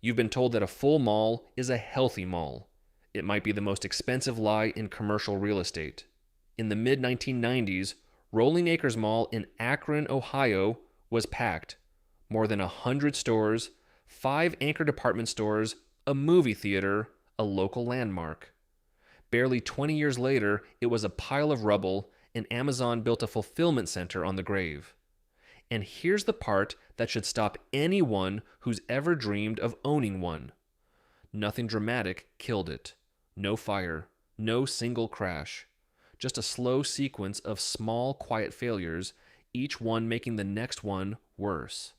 You've been told that a full mall is a healthy mall. It might be the most expensive lie in commercial real estate. In the mid 1990s, Rolling Acres Mall in Akron, Ohio was packed. More than 100 stores, 5 anchor department stores, a movie theater, a local landmark. Barely 20 years later, it was a pile of rubble, and Amazon built a fulfillment center on the grave. And here's the part that should stop anyone who's ever dreamed of owning one. Nothing dramatic killed it. No fire, no single crash. Just a slow sequence of small, quiet failures, each one making the next one worse.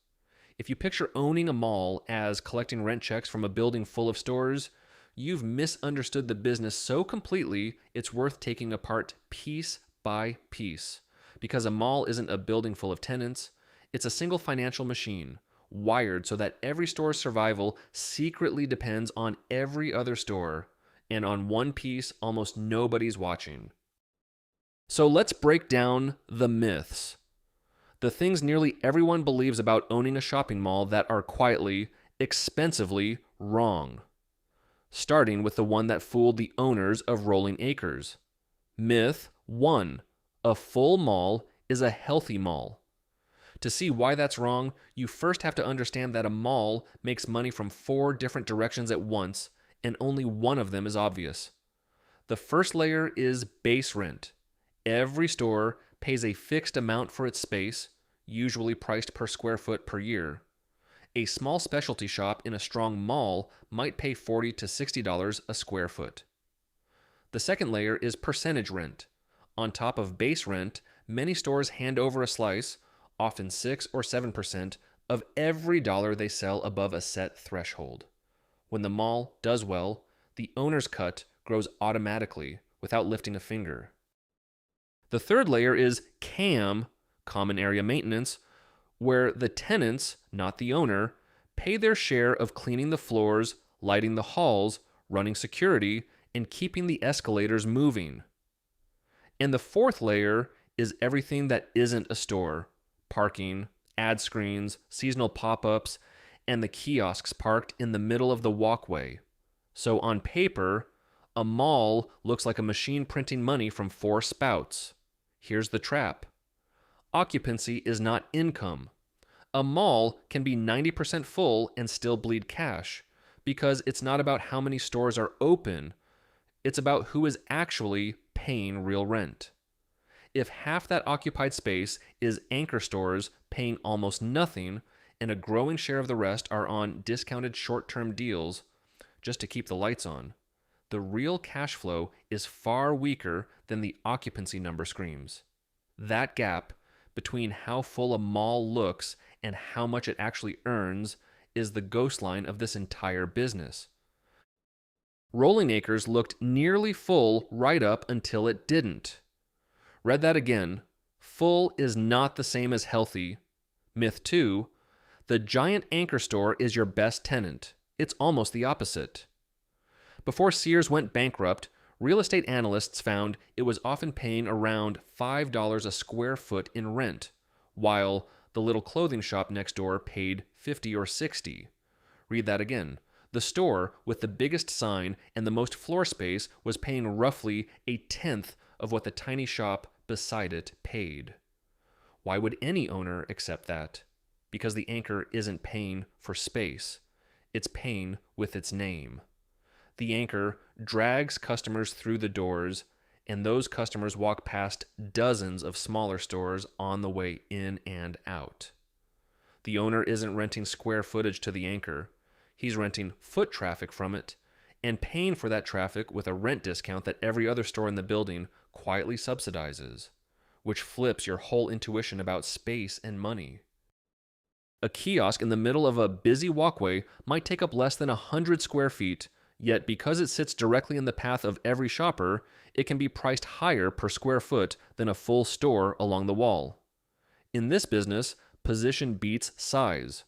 If you picture owning a mall as collecting rent checks from a building full of stores, you've misunderstood the business so completely it's worth taking apart piece by piece. Because a mall isn't a building full of tenants, it's a single financial machine, wired so that every store's survival secretly depends on every other store, and on one piece almost nobody's watching. So let's break down the myths. The things nearly everyone believes about owning a shopping mall that are quietly, expensively wrong. Starting with the one that fooled the owners of Rolling Acres. Myth 1. A full mall is a healthy mall. To see why that's wrong, you first have to understand that a mall makes money from 4 different directions at once, and only one of them is obvious. The first layer is base rent. Every store pays a fixed amount for its space, usually priced per square foot per year. A small specialty shop in a strong mall might pay $40 to $60 a square foot. The second layer is percentage rent. On top of base rent, many stores hand over a slice, often 6 or 7%, of every dollar they sell above a set threshold. When the mall does well, the owner's cut grows automatically without lifting a finger. The third layer is CAM, common area maintenance, where the tenants, not the owner, pay their share of cleaning the floors, lighting the halls, running security, and keeping the escalators moving. And the fourth layer is everything that isn't a store: parking, ad screens, seasonal pop-ups, and the kiosks parked in the middle of the walkway. So on paper, a mall looks like a machine printing money from 4 spouts. Here's the trap. Occupancy is not income. A mall can be 90% full and still bleed cash, because it's not about how many stores are open, it's about who is actually paying real rent. If half that occupied space is anchor stores paying almost nothing, and a growing share of the rest are on discounted short-term deals just to keep the lights on, the real cash flow is far weaker than the occupancy number screams. That gap between how full a mall looks and how much it actually earns is the ghost line of this entire business. Rolling Acres looked nearly full right up until it didn't. Read that again. Full is not the same as healthy. Myth 2. The giant anchor store is your best tenant. It's almost the opposite. Before Sears went bankrupt, real estate analysts found it was often paying around $5 a square foot in rent, while the little clothing shop next door paid $50 or $60. Read that again. The store with the biggest sign and the most floor space was paying roughly a tenth of what the tiny shop beside it paid. Why would any owner accept that? Because the anchor isn't paying for space. It's paying with its name. The anchor drags customers through the doors, and those customers walk past dozens of smaller stores on the way in and out. The owner isn't renting square footage to the anchor. He's renting foot traffic from it and paying for that traffic with a rent discount that every other store in the building quietly subsidizes, which flips your whole intuition about space and money. A kiosk in the middle of a busy walkway might take up less than 100 square feet, yet because it sits directly in the path of every shopper, it can be priced higher per square foot than a full store along the wall. In this business, position beats size.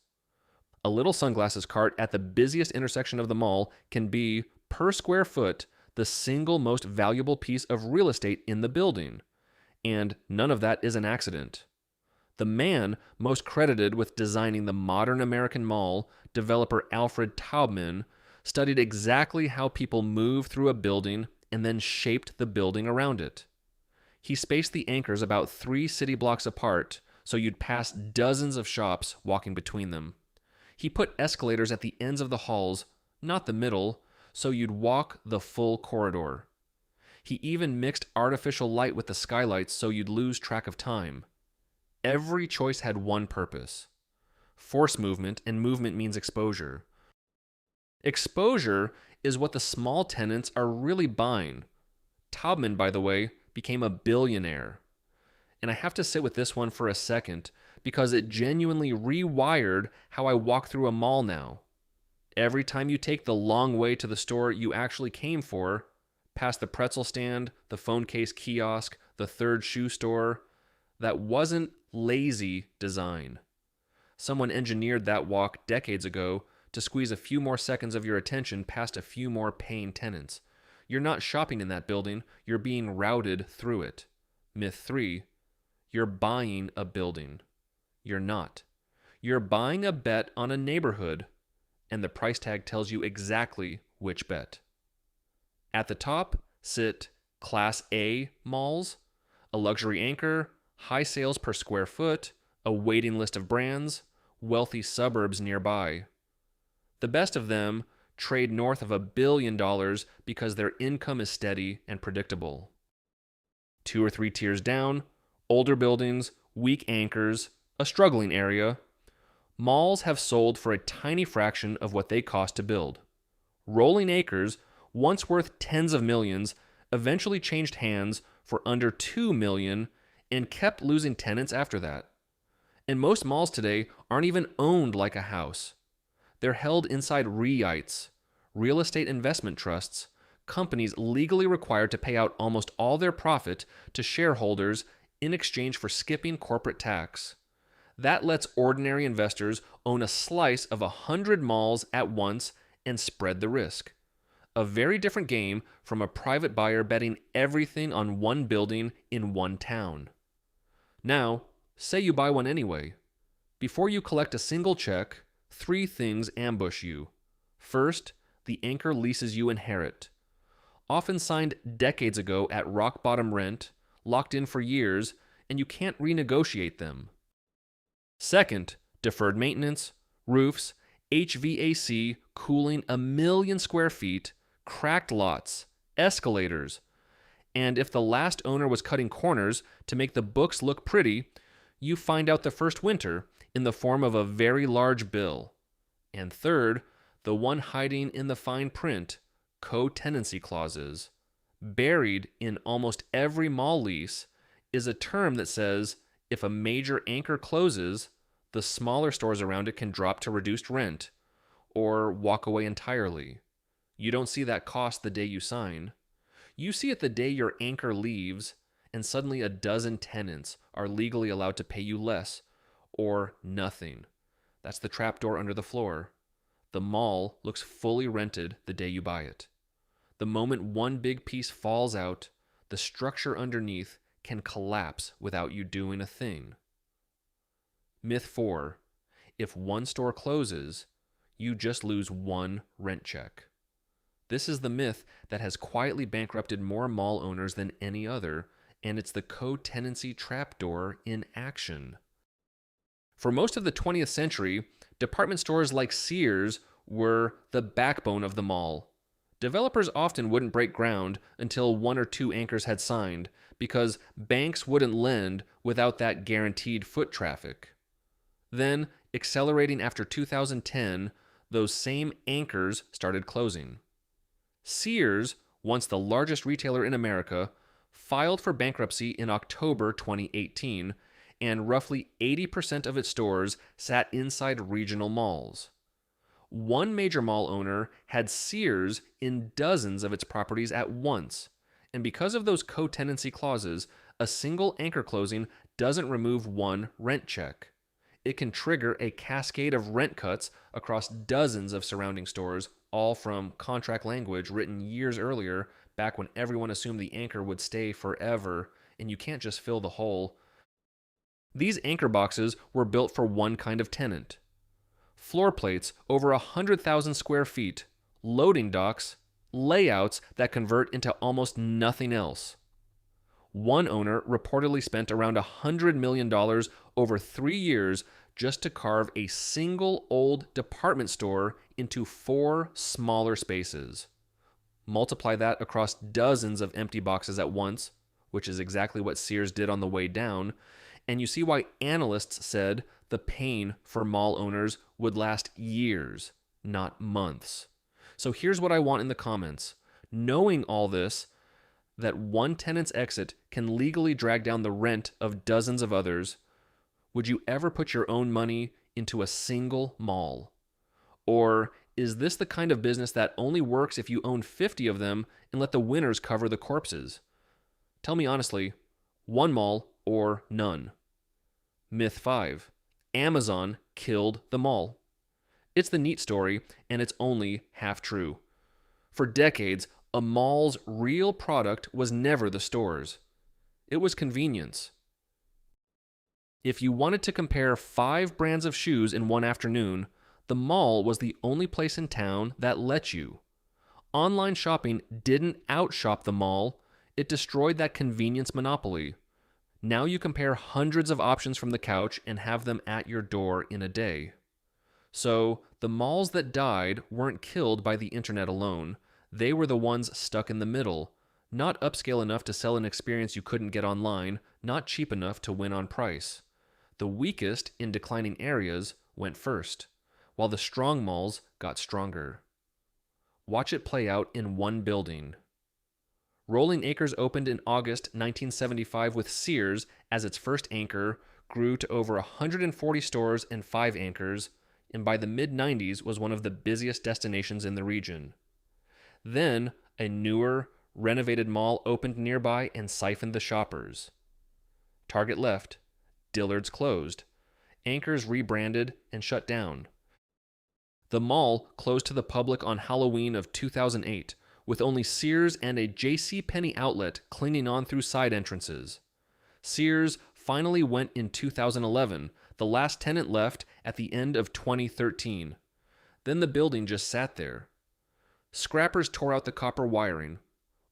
A little sunglasses cart at the busiest intersection of the mall can be, per square foot, the single most valuable piece of real estate in the building. And none of that is an accident. The man most credited with designing the modern American mall, developer Alfred Taubman, studied exactly how people move through a building and then shaped the building around it. He spaced the anchors about 3 city blocks apart, so you'd pass dozens of shops walking between them. He put escalators at the ends of the halls, not the middle, so you'd walk the full corridor. He even mixed artificial light with the skylights so you'd lose track of time. Every choice had one purpose: force movement, and movement means exposure. Exposure is what the small tenants are really buying. Taubman, by the way, became a billionaire. And I have to sit with this one for a second because it genuinely rewired how I walk through a mall now. Every time you take the long way to the store you actually came for, past the pretzel stand, the phone case kiosk, the third shoe store, that wasn't lazy design. Someone engineered that walk decades ago to squeeze a few more seconds of your attention past a few more paying tenants. You're not shopping in that building, you're being routed through it. Myth 3, you're buying a building. You're not. You're buying a bet on a neighborhood, and the price tag tells you exactly which bet. At the top sit Class A malls, a luxury anchor, high sales per square foot, a waiting list of brands, wealthy suburbs nearby. The best of them trade north of $1 billion because their income is steady and predictable. 2 or 3 tiers down, older buildings, weak anchors, a struggling area. Malls have sold for a tiny fraction of what they cost to build. Rolling acres, once worth tens of millions, eventually changed hands for under $2 million and kept losing tenants after that. And most malls today aren't even owned like a house. They're held inside REITs, real estate investment trusts, companies legally required to pay out almost all their profit to shareholders in exchange for skipping corporate tax. That lets ordinary investors own a slice of 100 malls at once and spread the risk. A very different game from a private buyer betting everything on one building in one town. Now, say you buy one anyway. Before you collect a single check, 3 things ambush you. First, the anchor leases you inherit. Often signed decades ago at rock bottom rent, locked in for years, and you can't renegotiate them. Second, deferred maintenance, roofs, HVAC cooling 1 million square feet, cracked lots, escalators. And if the last owner was cutting corners to make the books look pretty, you find out the first winter in the form of a very large bill. And third, the one hiding in the fine print, co-tenancy clauses. Buried in almost every mall lease is a term that says if a major anchor closes, the smaller stores around it can drop to reduced rent or walk away entirely. You don't see that cost the day you sign. You see it the day your anchor leaves, and suddenly a dozen tenants are legally allowed to pay you less or nothing. That's the trapdoor under the floor. The mall looks fully rented the day you buy it. The moment one big piece falls out, the structure underneath can collapse without you doing a thing. Myth 4. If one store closes, you just lose one rent check. This is the myth that has quietly bankrupted more mall owners than any other, and it's the co-tenancy trapdoor in action. For most of the 20th century, department stores like Sears were the backbone of the mall. Developers often wouldn't break ground until 1 or 2 anchors had signed because banks wouldn't lend without that guaranteed foot traffic. Then, accelerating after 2010, those same anchors started closing. Sears, once the largest retailer in America, filed for bankruptcy in October 2018, and roughly 80% of its stores sat inside regional malls. One major mall owner had Sears in dozens of its properties at once, and because of those co-tenancy clauses, a single anchor closing doesn't remove one rent check. It can trigger a cascade of rent cuts across dozens of surrounding stores, all from contract language written years earlier, back when everyone assumed the anchor would stay forever, and you can't just fill the hole. These anchor boxes were built for one kind of tenant. Floor plates over 100,000 square feet, loading docks, layouts that convert into almost nothing else. One owner reportedly spent around $100 million over 3 years just to carve a single old department store into 4 smaller spaces. Multiply that across dozens of empty boxes at once, which is exactly what Sears did on the way down, and you see why analysts said the pain for mall owners would last years, not months. So here's what I want in the comments. Knowing all this, that one tenant's exit can legally drag down the rent of dozens of others, would you ever put your own money into a single mall? Or is this the kind of business that only works if you own 50 of them and let the winners cover the corpses? Tell me honestly, one mall or none. Myth 5. Amazon killed the mall. It's the neat story, and it's only half true. For decades, a mall's real product was never the stores. It was convenience. If you wanted to compare 5 brands of shoes in one afternoon, the mall was the only place in town that let you. Online shopping didn't outshop the mall, it destroyed that convenience monopoly. Now you compare hundreds of options from the couch and have them at your door in a day. So, the malls that died weren't killed by the internet alone. They were the ones stuck in the middle, not upscale enough to sell an experience you couldn't get online, not cheap enough to win on price. The weakest in declining areas went first, while the strong malls got stronger. Watch it play out in one building. Rolling Acres opened in August 1975 with Sears as its first anchor, grew to over 140 stores and 5 anchors, and by the mid-90s was one of the busiest destinations in the region. Then, a newer, renovated mall opened nearby and siphoned the shoppers. Target left. Dillard's closed. Anchors rebranded and shut down. The mall closed to the public on Halloween of 2008, with only Sears and a JCPenney outlet clinging on through side entrances. Sears finally went in 2011. The last tenant left at the end of 2013. Then the building just sat there. Scrappers tore out the copper wiring.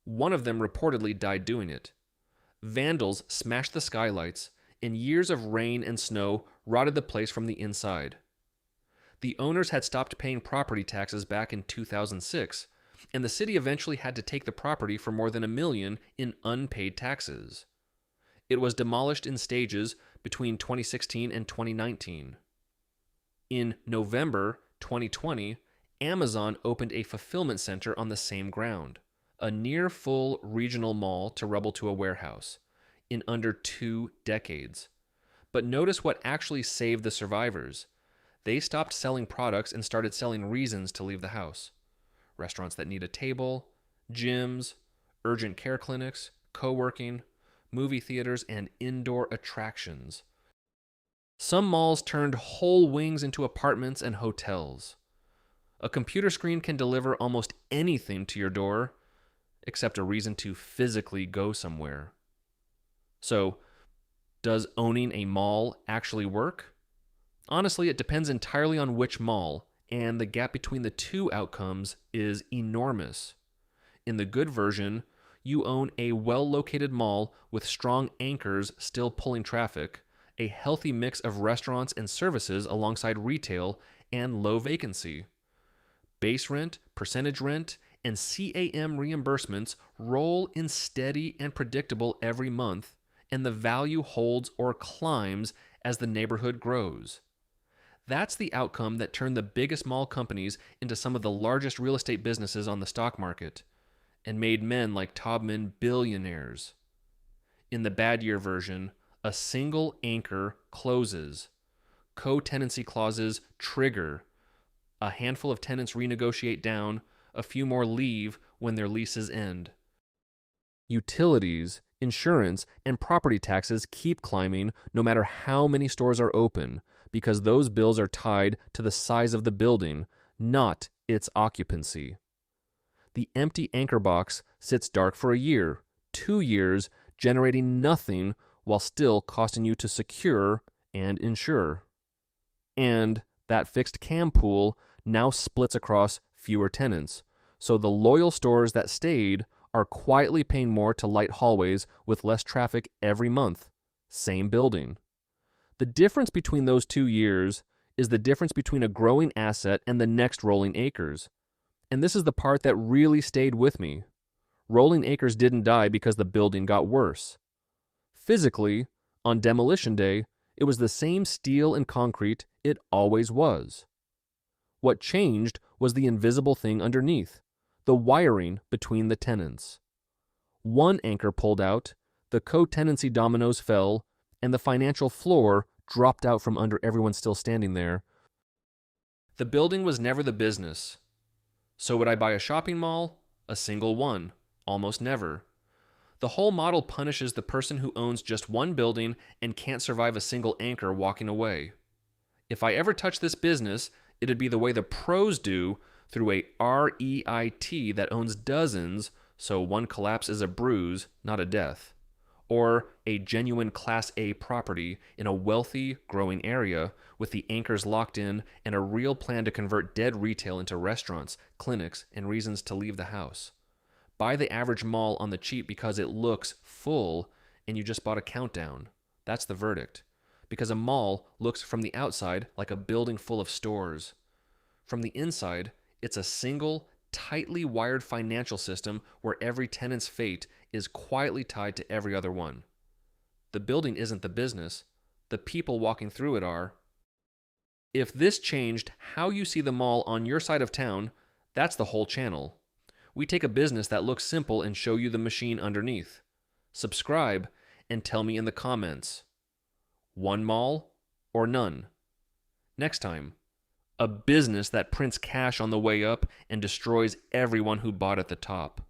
One of them reportedly died doing it. Vandals smashed the skylights, and years of rain and snow rotted the place from the inside. The owners had stopped paying property taxes back in 2006, and the city eventually had to take the property for more than $1 million in unpaid taxes. It was demolished in stages between 2016 and 2019. In November 2020, Amazon opened a fulfillment center on the same ground, a near-full regional mall to Rubble to a warehouse, in under 2 decades. But notice what actually saved the survivors. They stopped selling products and started selling reasons to leave the house. Restaurants that need a table, gyms, urgent care clinics, co-working, movie theaters, and indoor attractions. Some malls turned whole wings into apartments and hotels. A computer screen can deliver almost anything to your door, except a reason to physically go somewhere. So, does owning a mall actually work? Honestly, it depends entirely on which mall, and the gap between the two outcomes is enormous. In the good version, you own a well-located mall with strong anchors still pulling traffic, a healthy mix of restaurants and services alongside retail, and low vacancy. Base rent, percentage rent, and CAM reimbursements roll in steady and predictable every month, and the value holds or climbs as the neighborhood grows. That's the outcome that turned the biggest mall companies into some of the largest real estate businesses on the stock market, and made men like Taubman billionaires. In the bad year version, a single anchor closes. Co-tenancy clauses trigger. A handful of tenants renegotiate down, a few more leave when their leases end. Utilities, insurance, and property taxes keep climbing no matter how many stores are open, because those bills are tied to the size of the building, not its occupancy. The empty anchor box sits dark for a year, 2 years, generating nothing while still costing you to secure and insure. And that fixed CAM pool now splits across fewer tenants, so the loyal stores that stayed are quietly paying more to light hallways with less traffic every month. Same building. The difference between those 2 years is the difference between a growing asset and the next rolling acres. And this is the part that really stayed with me. Rolling acres didn't die because the building got worse. Physically, on demolition day, it was the same steel and concrete it always was. What changed was the invisible thing underneath, the wiring between the tenants. One anchor pulled out, the co-tenancy dominoes fell, and the financial floor dropped out from under everyone still standing there. The building was never the business. So would I buy a shopping mall? A single one. Almost never. The whole model punishes the person who owns just one building and can't survive a single anchor walking away. If I ever touch this business, it'd be the way the pros do, through a REIT that owns dozens, so one collapse is a bruise, not a death. Or a genuine Class A property in a wealthy, growing area with the anchors locked in and a real plan to convert dead retail into restaurants, clinics, and reasons to leave the house. Buy the average mall on the cheap because it looks full and you just bought a countdown. That's the verdict. Because a mall looks from the outside like a building full of stores. From the inside, it's a single, tightly wired financial system where every tenant's fate is quietly tied to every other one. The building isn't the business. The people walking through it are. If this changed how you see the mall on your side of town, that's the whole channel. We take a business that looks simple and show you the machine underneath. Subscribe and tell me in the comments. One mall or none? Next time, a business that prints cash on the way up and destroys everyone who bought at the top.